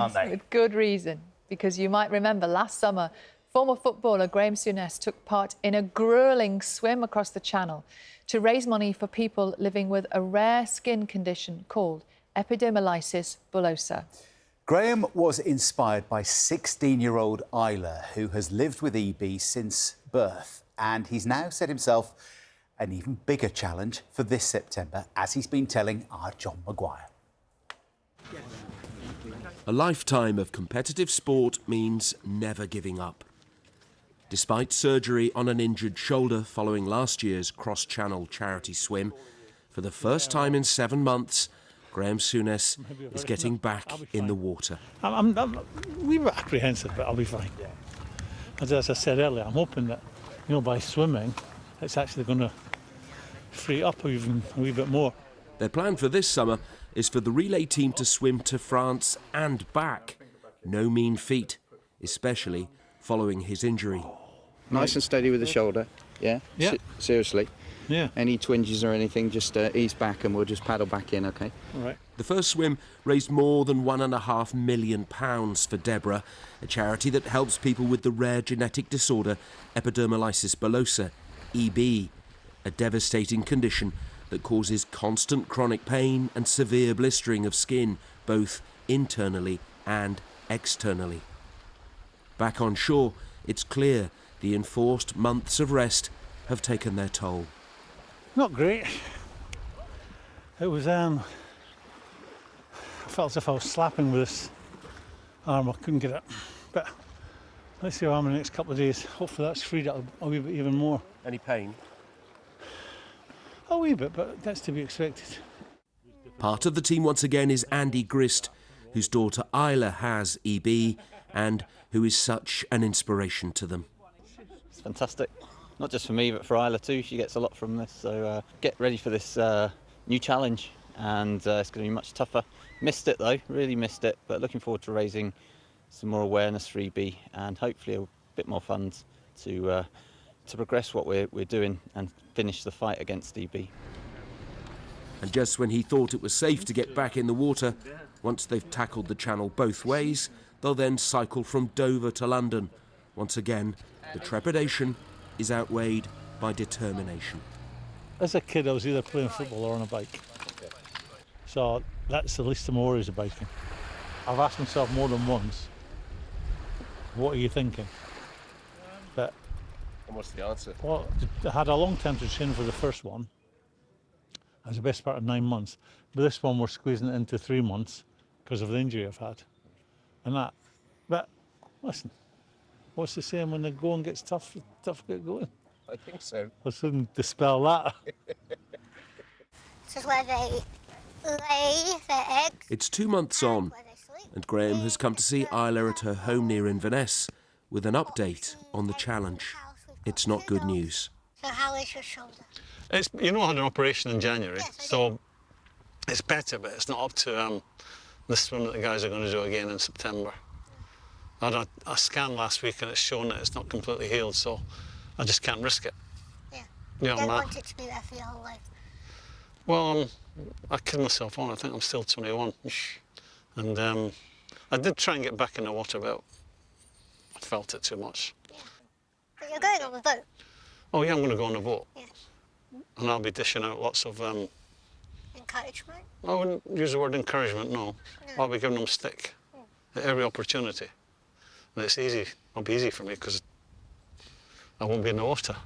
aren't they? With good reason, because you might remember last summer, former footballer Graeme Souness took part in a gruelling swim across the Channel to raise money for people living with a rare skin condition called Epidermolysis bullosa. Graeme was inspired by 16-year-old Isla, who has lived with EB since birth, and he's now set himself an even bigger challenge for this September, as he's been telling our John Maguire. A lifetime of competitive sport means never giving up. Despite surgery on an injured shoulder following last year's cross-channel charity swim, for the first time in 7 months, Graeme Souness is getting back in the water. I'm a wee bit apprehensive, but I'll be fine. As I said earlier, I'm hoping that, you know, by swimming, it's actually going to free up even a wee bit more. Their plan for this summer is for the relay team to swim to France and back. No mean feat, especially following his injury. Nice and steady with the shoulder, yeah? Yeah. Seriously. Yeah. Any twinges or anything, just ease back and we'll just paddle back in, OK? All right. The first swim raised more than £1.5 million for Deborah, a charity that helps people with the rare genetic disorder Epidermolysis bullosa, EB, a devastating condition that causes constant chronic pain and severe blistering of skin, both internally and externally. Back on shore, it's clear the enforced months of rest have taken their toll. Not great. It was, I felt as if I was slapping with this arm. I couldn't get it. But let's see how I'm in the next couple of days. Hopefully that's freed up a wee bit even more. Any pain? A wee bit, but that's to be expected. Part of the team once again is Andy Grist, whose daughter Isla has EB and who is such an inspiration to them. It's fantastic. Not just for me, but for Isla too. She gets a lot from this. So get ready for this new challenge, and it's going to be much tougher. Missed it though, really missed it. But looking forward to raising some more awareness for EB and hopefully a bit more funds to progress what we're doing and finish the fight against EB. And just when he thought it was safe to get back in the water, once they've tackled the Channel both ways, they'll then cycle from Dover to London. Once again, the trepidation is outweighed by determination. As a kid, I was either playing football or on a bike. So that's the least of my worries of biking. I've asked myself more than once, what are you thinking? But And what's the answer? well, I had a long time to train for the first one. It was the best part of 9 months. But this one, we're squeezing it into 3 months because of the injury I've had. And that. But listen, what's the saying, when the going gets tough, tough get going? I think so. I shouldn't dispel that. This is where they lay their eggs. It's 2 months on, Where they sleep. and Graeme has come to see Isla at her home near Inverness with an update on the challenge. It's not good news. So how is your shoulder? It's, you know, I had an operation in January, Yes, I so it's better, but it's not up to the swim that the guys are going to do again in September. I had a scan last week and it's shown that it's not completely healed, so I just can't risk it. Yeah. Yeah, You don't Matt. want it to be there for your whole life. Well, I kid myself on. I think I'm still 21. And I did try and get back in the water, but I felt it too much. Yeah. But you're going on the boat. Oh, yeah, I'm going to go on a boat. Yes. And I'll be dishing out lots of... Encouragement. I wouldn't use the word encouragement, no. I'll be giving them stick at every opportunity. And it's easy. It'll be easy for me because I won't be in the water.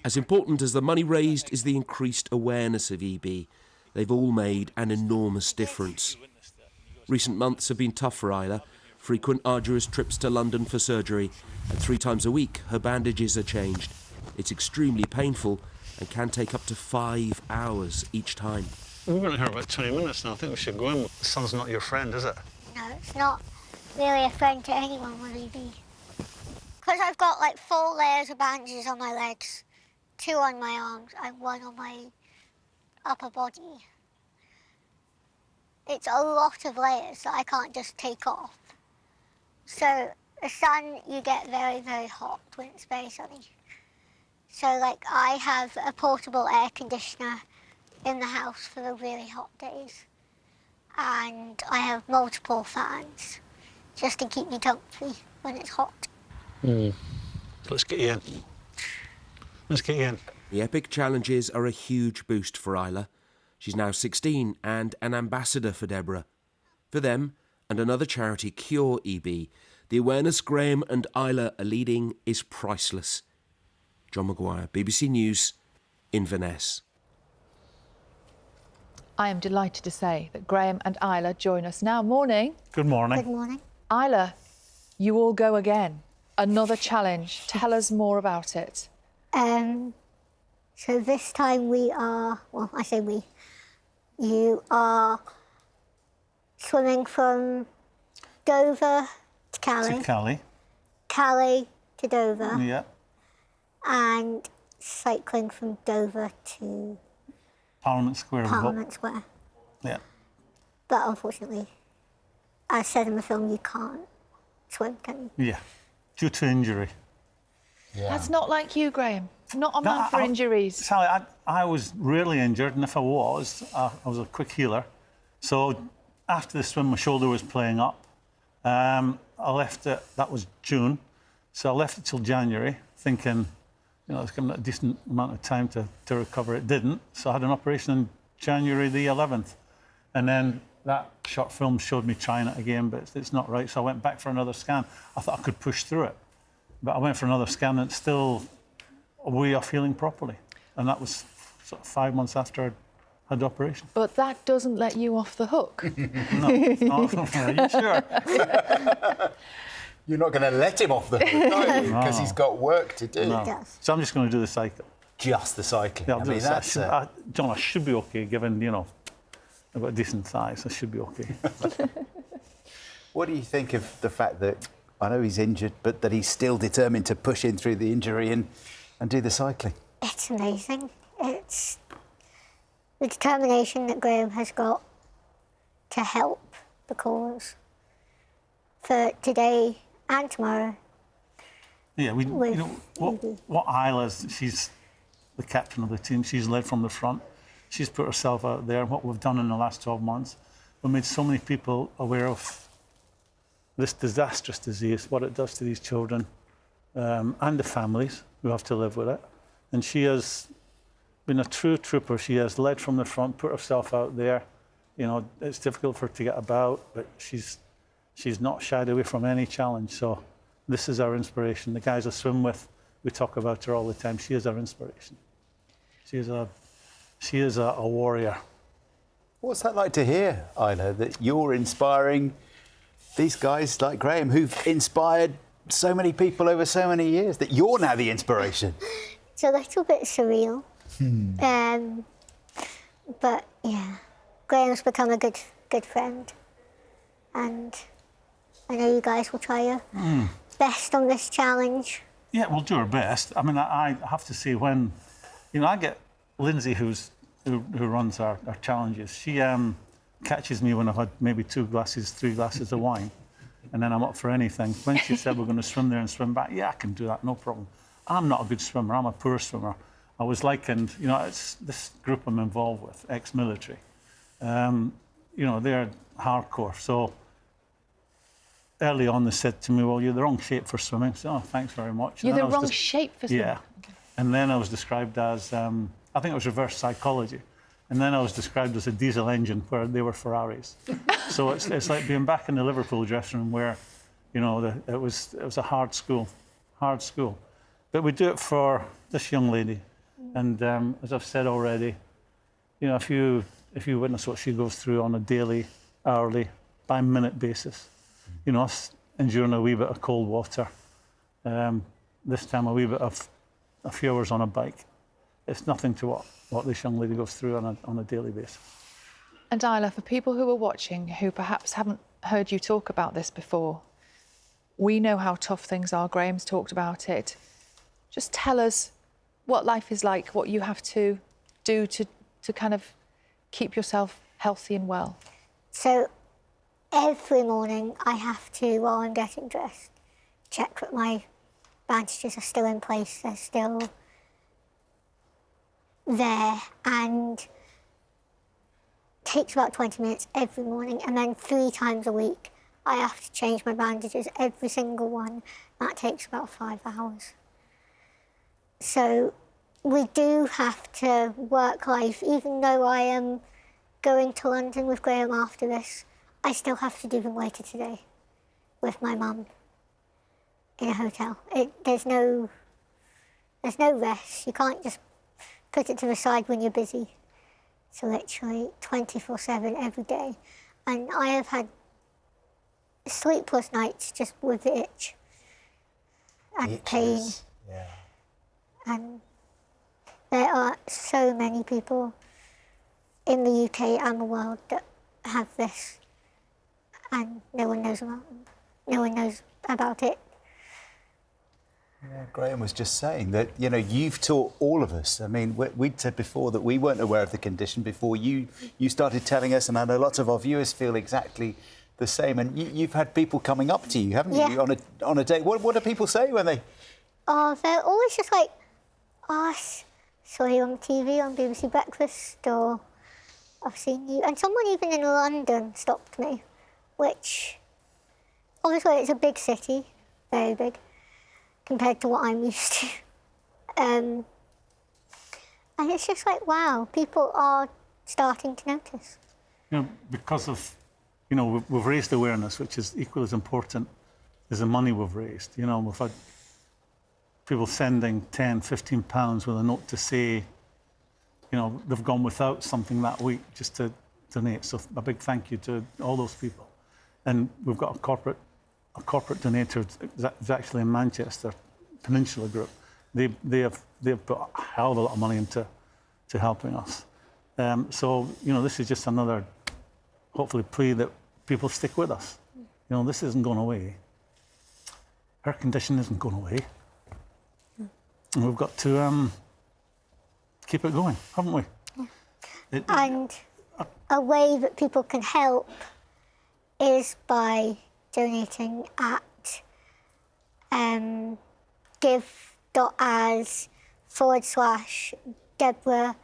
As important as the money raised is the increased awareness of EB. They've all made an enormous difference. Recent months have been tough for Isla. Frequent arduous trips to London for surgery, and 3 times a week her bandages are changed. It's extremely painful and can take up to 5 hours each time. We've been here about 20 minutes now. I think we should go in. The sun's not your friend, is it? No, it's not really a friend to anyone with EB. Because I've got like 4 layers of bandages on my legs, 2 on my arms and 1 on my upper body. It's a lot of layers that I can't just take off. So the sun, you get very, very hot when it's very sunny. So like I have a portable air conditioner in the house for the really hot days. and I have multiple fans just to keep me comfy when it's hot. Let's get you in. Let's get you in. The Epic Challenges are a huge boost for Isla. She's now 16 and an ambassador for Deborah. For them, and another charity, Cure EB, the awareness Graeme and Isla are leading is priceless. John Maguire, BBC News, Inverness. I am delighted to say that Graeme and Isla join us now. Morning. Good morning. Good morning. Isla, you all go again. Another challenge. Tell us more about it. So this time we are, well, I say we, you are swimming from Dover to Calais. To Calais. Calais to Dover. Yeah. And cycling from Dover to Parliament Square. we hope. Parliament Square. Yeah. But unfortunately, as said in the film, you can't swim, can you? Yeah. Due to injury. That's not like you, Graeme. Not a man for injuries. Sally, I was rarely injured, and if I was a quick healer. So after the swim, my shoulder was playing up. I left it, that was June, so I left it till January, thinking, you know, it's given it a decent amount of time to recover. It didn't, so I had an operation on January the 11th. And then that short film showed me trying it again, but it's not right, so I went back for another scan. I thought I could push through it, but I went for another scan, and it's still a way of healing properly. And that was sort of 5 months after I had the operation. But that doesn't let you off the hook. No, are you sure? You're not going to let him off the hook, are you? Because he's got work to do. No. He does. So I'm just going to do the cycle. Just the cycling. Yeah, I mean, that's... John, I should be okay, given, you know, I've got a decent size. I should be okay. What do you think of the fact that, I know he's injured, but that he's still determined to push in through the injury and do the cycling? It's amazing. It's the determination that Graeme has got to help the cause for today and tomorrow. Yeah, you With know, what Isla's, she's the captain of the team. She's led from the front. She's put herself out there. What we've done in the last 12 months, we've made so many people aware of this disastrous disease, what it does to these children and the families who have to live with it. And she has been a true trooper. She has led from the front, put herself out there. You know, it's difficult for her to get about, but she's not shied away from any challenge. So this is our inspiration. The guys I swim with, we talk about her all the time. She is our inspiration. She is a warrior. What's that like to hear, Isla, that you're inspiring these guys like Graeme, who've inspired so many people over so many years, that you're now the inspiration? It's a little bit surreal. But yeah, Graeme's become a good friend. And I know you guys will try your best on this challenge. Yeah, we'll do our best. I mean, I have to say, when, you know, I get Lindsay, who runs our challenges, she catches me when I've had maybe 3 glasses of wine, and then I'm up for anything. When she said we're going to swim there and swim back, yeah, I can do that, no problem. I'm not a good swimmer, I'm a poor swimmer. I was likened, you know, it's this group I'm involved with, ex-military. You know, they're hardcore. So early on they said to me, well, you're the wrong shape for swimming. So, oh, thanks very much. You're the wrong shape for swimming? Yeah. Okay. And then I was described as, I think it was reverse psychology. And then I was described as a diesel engine where they were Ferraris. So it's like being back in the Liverpool dressing room where, you know, it was a hard school. But we do it for this young lady. And as I've said already, you know, if you witness what she goes through on a daily, hourly, by minute basis, you know, us enduring a wee bit of cold water, this time a wee bit of a few hours on a bike, it's nothing to what this young lady goes through on a daily basis. And Isla, for people who are watching who perhaps haven't heard you talk about this before, we know how tough things are. Graeme's talked about it. Just tell us what life is like, what you have to do to kind of keep yourself healthy and well. So every morning I have to, while I'm getting dressed, check that my bandages are still in place, they're still there, and takes about 20 minutes every morning, and then 3 times a week I have to change my bandages, every single one. That takes about 5 hours. So we do have to work life. Even though I am going to London with Graeme after this, I still have to do them later today with my mum in a hotel. There's no rest. You can't just put it to the side when you're busy. So literally 24/7 every day. And I have had sleepless nights just with the itch and pain. Yeah. And there are so many people in the UK and the world that have this, and no one knows about them. No one knows about it. Yeah, Graeme was just saying that, you know, you've taught all of us. I mean, we'd said before that we weren't aware of the condition before you started telling us, and I know lots of our viewers feel exactly the same. And you've had people coming up to you, haven't you, on a date? What do people say when they... Oh, they're always just like, oh, I saw you on TV on BBC Breakfast, or I've seen you. And someone even in London stopped me, which, obviously it's a big city, very big, compared to what I'm used to. And it's just like, wow, people are starting to notice. You know, because of, you know, we've raised awareness, which is equally as important as the money we've raised. You know, we've had people sending £10, £15 with a note to say, you know, they've gone without something that week just to donate. So a big thank you to all those people. And we've got a corporate donator is actually in Manchester, Peninsula Group. They've put a hell of a lot of money into helping us. So, you know, this is just another, hopefully, plea that people stick with us. You know, this isn't going away. Her condition isn't going away. And we've got to keep it going, haven't we? Yeah. And a way that people can help is by donating at give.as/Deborah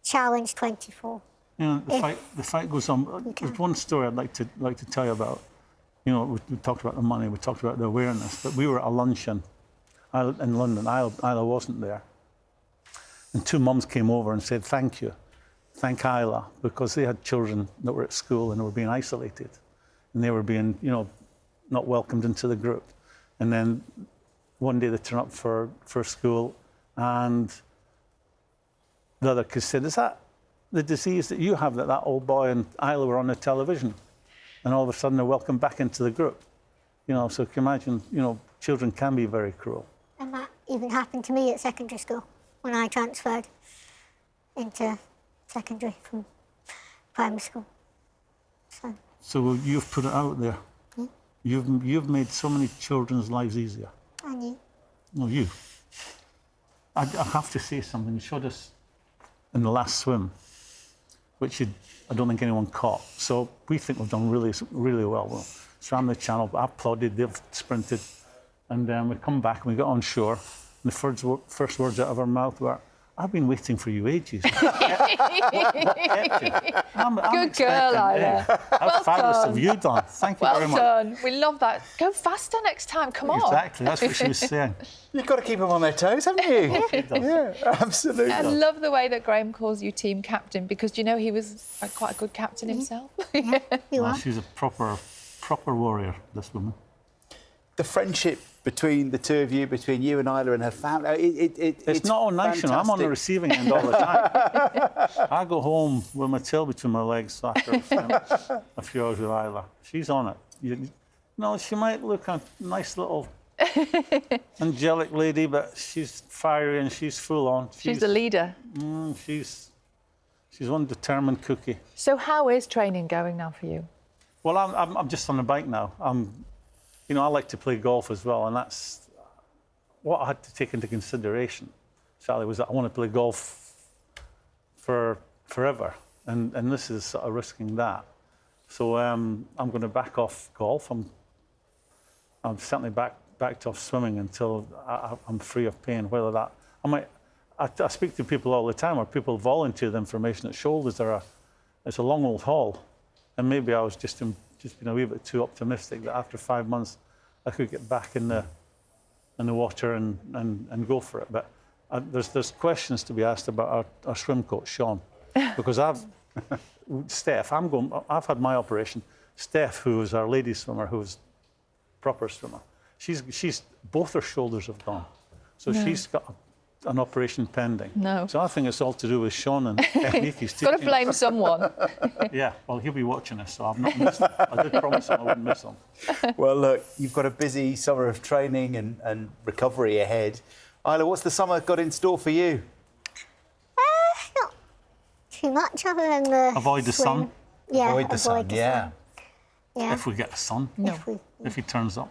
Challenge 24. You know, the fight goes on. There's one story I'd like to tell you about. You know, we talked about the money, we talked about the awareness, but we were at a luncheon in London. Isla wasn't there. And 2 mums came over and said, thank you. Thank Isla, because they had children that were at school and they were being isolated. And they were being, you know, not welcomed into the group. And then one day they turn up for school, and the other kid said, is that the disease that you have, that old boy and Isla were on the television? And all of a sudden they're welcomed back into the group. You know, so you can imagine, you know, children can be very cruel. And that even happened to me at secondary school when I transferred into secondary from primary school. So you've put it out there. Yeah. You've made so many children's lives easier. And you. Well, you. I have to say something. You showed us in the last swim, which I don't think anyone caught. So we think we've done really, really well. We swam the channel, I applauded, they've sprinted, and then we come back and we got on shore. And the first words out of our mouth were, I've been waiting for you ages. Good girl, Isla. How fabulous have you done? Thank you very much. Well done. We love that. Go faster next time. Come on. Exactly. That's what she was saying. You've got to keep them on their toes, haven't you? Yeah, absolutely. I love the way that Graeme calls you team captain, because do you know he was quite a good captain himself? Yeah, you are. She's a proper warrior, this woman. The friendship between the two of you, between you and Isla and her family, it's not all nice, you know. I'm on the receiving end all the time. I go home with my tail between my legs after a few hours with Isla. She's on it. You know, she might look a nice little angelic lady, but she's fiery and she's full on. She's the leader. She's one determined cookie. So how is training going now for you? Well, I'm just on the bike now. You know, I like to play golf as well, and that's what I had to take into consideration, Sally, was that I want to play golf for forever, and this is sort of risking that. So I'm going to back off golf. I'm certainly backed off swimming until I'm free of pain. Whether that I speak to people all the time, or people volunteer the information that shoulders are it's a long old haul. And maybe I was just being a wee bit too optimistic that after 5 months I could get back in the water and go for it. But there's questions to be asked about our swim coach, Sean, because I've had my operation. Steph, who is our lady swimmer, who's proper swimmer, she's both her shoulders have gone, so she's got an operation pending. No. So I think it's all to do with Sean and technique. He's Got to blame someone. Yeah, well, he'll be watching this, so I've not missed it. I did promise him I wouldn't miss him. Well, look, you've got a busy summer of training and recovery ahead. Isla, what's the summer got in store for you? Not too much other than the Avoid the swim. sun. Yeah, Avoid the sun, yeah. Yeah. If we get the sun, No. if he turns up.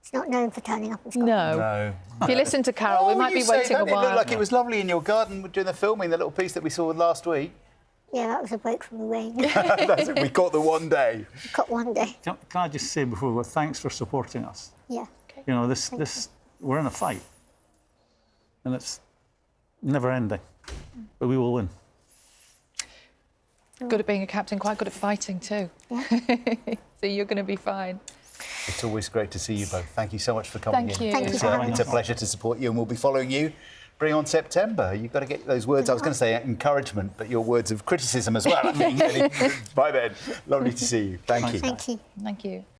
It's not known for turning up in Scotland. No. If you listen to Carol, we might be you say waiting that. a while. It looked like it was lovely in your garden during the filming, the little piece that we saw last week. Yeah, that was a break from the rain. That's it, we caught the one day. Got one day. Can I just say before we go, thanks for supporting us. Yeah. You know, we're in a fight, and it's never ending, but we will win. Good at being a captain, quite good at fighting too. Yeah. So you're going to be fine. It's always great to see you both. Thank you so much for coming Thank in. you. Thank you It's, for having it's a us. pleasure to support you, and we'll be following you. Bring on September. You've got to get those words. I was going to say encouragement, but your words of criticism as well. I think. Bye then. Lovely to see you. Thank you. Thank you. Thank you.